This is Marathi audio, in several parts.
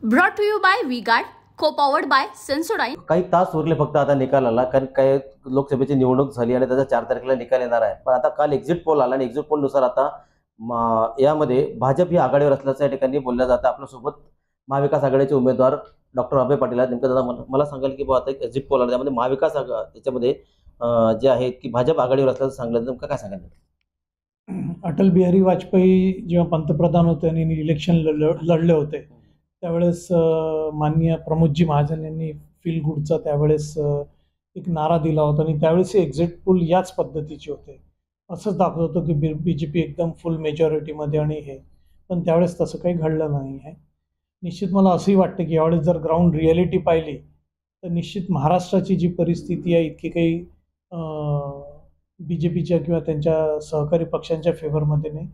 Brought to you by V-Guard, co-powered by Sensodyne. काही तास उरले फक्त आता निकालाला, कारण काय लोकसभेची निवडणूक झाली आणि त्याचा 4 तारखेला निकाल येणार आहे. पण आता काल एक्झिट पोल आला आणि एक्झिट पोलनुसार आता यामध्ये भाजप ही आघाडीवर असल्याचं या ठिकाणी बोललं जातं. आपल्यासोबत महाविकास आघाडीचे उमेदवार डॉक्टर अभय पाटील आहेत. नेमकं दादा मला सांगाल की आता एक एक्झिट पोल आला, त्यामध्ये महाविकास त्याच्यामध्ये जे आहेत की भाजप आघाडीवर असल्याचं सांगलं, नेमकं काय सांगाल? अटल बिहारी वाजपेयी जेव्हा पंतप्रधान होते आणि इलेक्शन लढले होते त्यावेळेस माननीय प्रमोदजी महाजन यांनी फील गुडचा त्यावेळेस एक नारा दिला होता आणि त्यावेळेस एक्झिट पोल याच पद्धतीचे होते. असंच दाखवत होतं की BJP एकदम फुल मेजॉरिटीमध्ये आणि हे, पण त्यावेळेस तसं काही घडलं नाही आहे. निश्चित मला असंही वाटतं की यावेळेस जर ग्राउंड रिॲलिटी पाहिली तर निश्चित महाराष्ट्राची जी परिस्थिती आहे इतकी काही BJPच्या किंवा त्यांच्या सहकारी पक्षांच्या फेवरमध्ये नाही.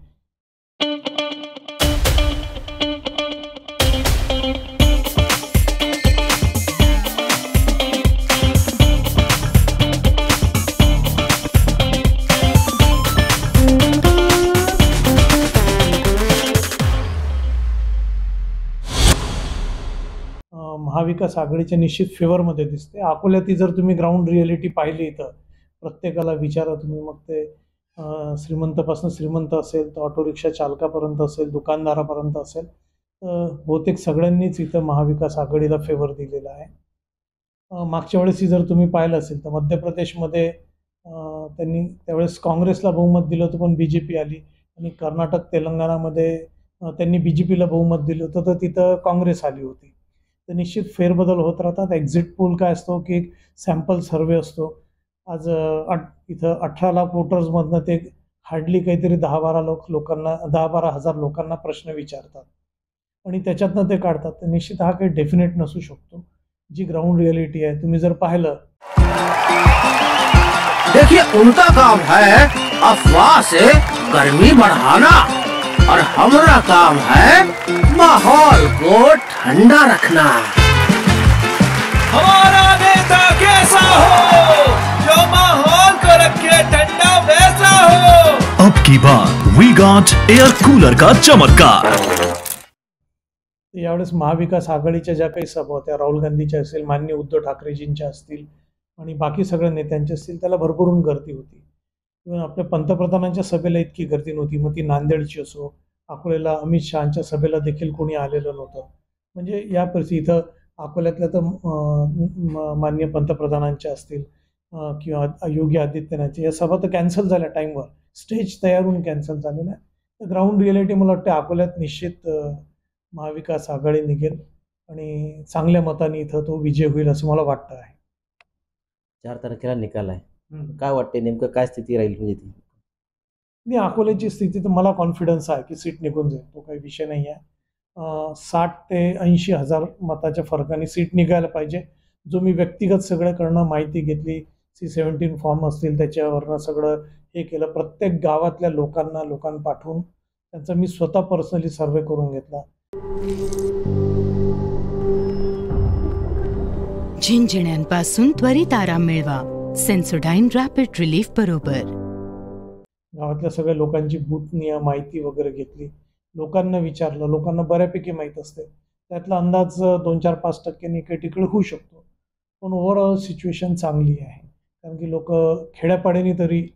महाविकास आघाडीच्या निश्चित फेवरमध्ये दिसते. अकोल्यात जर तुम्ही ग्राउंड रिॲलिटी पाहिली तर प्रत्येकाला विचारा तुम्ही, मग ते श्रीमंतपासून श्रीमंत असेल तर ऑटो रिक्षा चालकापर्यंत असेल, दुकानदारापर्यंत असेल, तर बहुतेक सगळ्यांनीच इथं महाविकास आघाडीला फेवर दिलेला आहे. मागच्या वेळेसही जर तुम्ही पाहिलं असेल तर मध्य प्रदेशमध्ये त्यांनी त्यावेळेस काँग्रेसला बहुमत दिलं होतं पण BJP आली, आणि कर्नाटक तेलंगणामध्ये त्यांनी BJPला बहुमत दिलं होतं तर तिथं काँग्रेस आली होती. तर निश्चित फेरबदल होत राहतात. एक्झिट पोल काय असतो की एक सॅम्पल सर्वे असतो. आज इथं 18 लाख वोटर्समधनं ते हार्डली काहीतरी 10-12 हजार लोकांना प्रश्न विचारतात आणि त्याच्यातनं ते काढतात. तर निश्चित हा काही डेफिनेट नसू शकतो. जी ग्राउंड रिॲलिटी आहे तुम्ही जर पाहिलं, देखिए उनका काम है अफवाह से गर्मी बढ़ाना और हमारा काम है माहौल को ठंडा रखना. हमारा नेता कैसा हो जो माहौल को रखे ठंडा वैसा हो. अब की बार V-Guard एयर कूलर का चमत्कार. यावेळेस महाविकास आघाडीच्या ज्या काही सभा होत्या, राहुल गांधीच्या असेल, माननीय उद्धव ठाकरेजींच्या असतील आणि बाकी सगळ्या नेत्यांच्या असतील, त्याला भरभरून गर्दी होती. इव्हन आपल्या पंतप्रधानांच्या सभेला इतकी गर्दी नव्हती. मग ती नांदेडची असो, अकोल्याला अमित शहांच्या सभेला देखील कोणी आलेलं नव्हतं. म्हणजे या परिस्थिती इथं अकोल्यातल्या तर माननीय पंतप्रधानांच्या असतील किंवा योगी आदित्यनाथच्या या सभा तर कॅन्सल झाल्या टाईमवर, स्टेज तयार होऊन कॅन्सल झालेला आहे. तर ग्राउंड रिॲलिटी मला वाटतं अकोल्यात निश्चित महाविकास आघाडी निघेल आणि चांगल्या मताने इथं तो विजय होईल असं मला वाटतं आहे. 4 तारखेला निकाल आहे, काय वाटते नेमकं काय स्थिती राहील? म्हणजे ती मी अकोल्याची स्थिती तर मला कॉन्फिडन्स आहे की सीट निघून जाईल, तो काही विषय नाही आहे. 60 ते 80 हजार मताच्या फरकाने सीट निघायला पाहिजे. जो मी व्यक्तिगत सगळ्याकडनं माहिती घेतली, C-17 फॉर्म असतील त्याच्यावरनं सगळं हे केलं, प्रत्येक गावातल्या लोकांना पाठवून त्यांचा मी स्वतः पर्सनली सर्वे करून घेतला. झिंझिण्यांपासून त्वरित आराम मिळवा सेन्सोडाईन रॅपिड रिलीफ बरोबर. गावातल्या सगळ्या लोकांची बूथनीय माहिती वगैरे घेतली, लोकांना विचारलं, लोकांना बऱ्यापैकी माहीत असते. त्यातला अंदाज 2-4-5% इकडे तिकडे होऊ शकतो, पण ओव्हरऑल सिच्युएशन चांगली आहे. कारण की लोक खेड्यापाड्याने तरी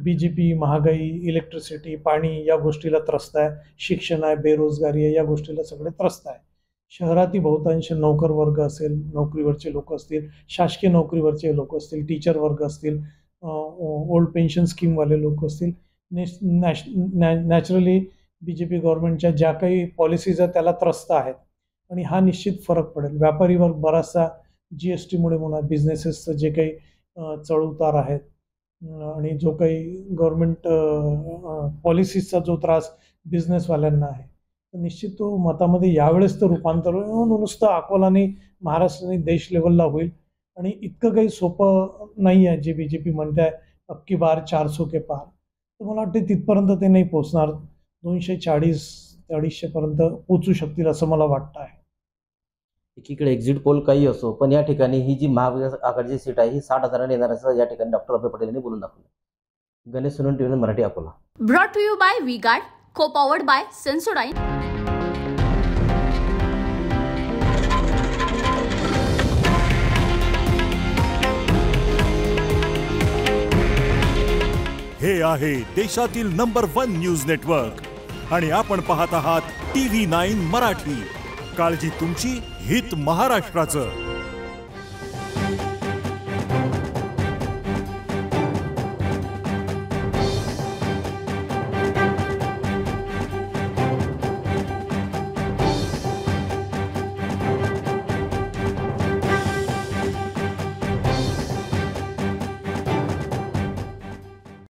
BJP, महागाई, इलेक्ट्रिसिटी, पाणी या गोष्टीला त्रस्त आहे, शिक्षण आहे, बेरोजगारी आहे, या गोष्टीला सगळे त्रस्त आहे. शहरातही बहुतांश नोकर वर्ग असेल, नोकरीवरचे लोक असतील, शासकीय नोकरीवरचे लोक असतील, टीचर वर्ग असतील, ओल्ड पेन्शन स्कीमवाले लोक असतील, नॅचरली BJP गव्हर्नमेंटच्या ज्या काही पॉलिसीज आहेत त्याला त्रस्त आहेत आणि हा निश्चित फरक पडेल. व्यापारी वर्ग बराचसा GSTमुळे म्हणा, बिझनेसेसचं जे काही चढउतार आहेत आणि जो काही गव्हर्नमेंट पॉलिसीजचा जो त्रास बिझनेसवाल्यांना आहे, तर निश्चित तो मतामध्ये यावेळेस तर रूपांतर होईल. नुसतं अकोलाने महाराष्ट्राने देश लेवलला होईल आणि इतकं काही सोपं नाही आहे जे BJP म्हणते आहे अब की बार 400 के पार. तर मला वाटते तिथपर्यंत ते नाही पोचणार, 240-250 पर्यंत पोचू शकतील असं मला वाटतं आहे. एकीकडे एक्झिट पोल काही असो, पण या ठिकाणी ही जी महाविकास आघाडीची सीट आहे ही 60 हजारांनी येणार असं या ठिकाणी डॉक्टर अभय पटेल यांनी बोलून दाखवलं. Ganesh Sonawane, TV Marathi, Akola. Brought to you by V-Guard, co-powered by Sensodyne. आहे देशातील नंबर 1 न्यूज नेटवर्क आणि आपण पाहत आहात TV9 मराठी. काळजी तुमची, हित महाराष्ट्राचं.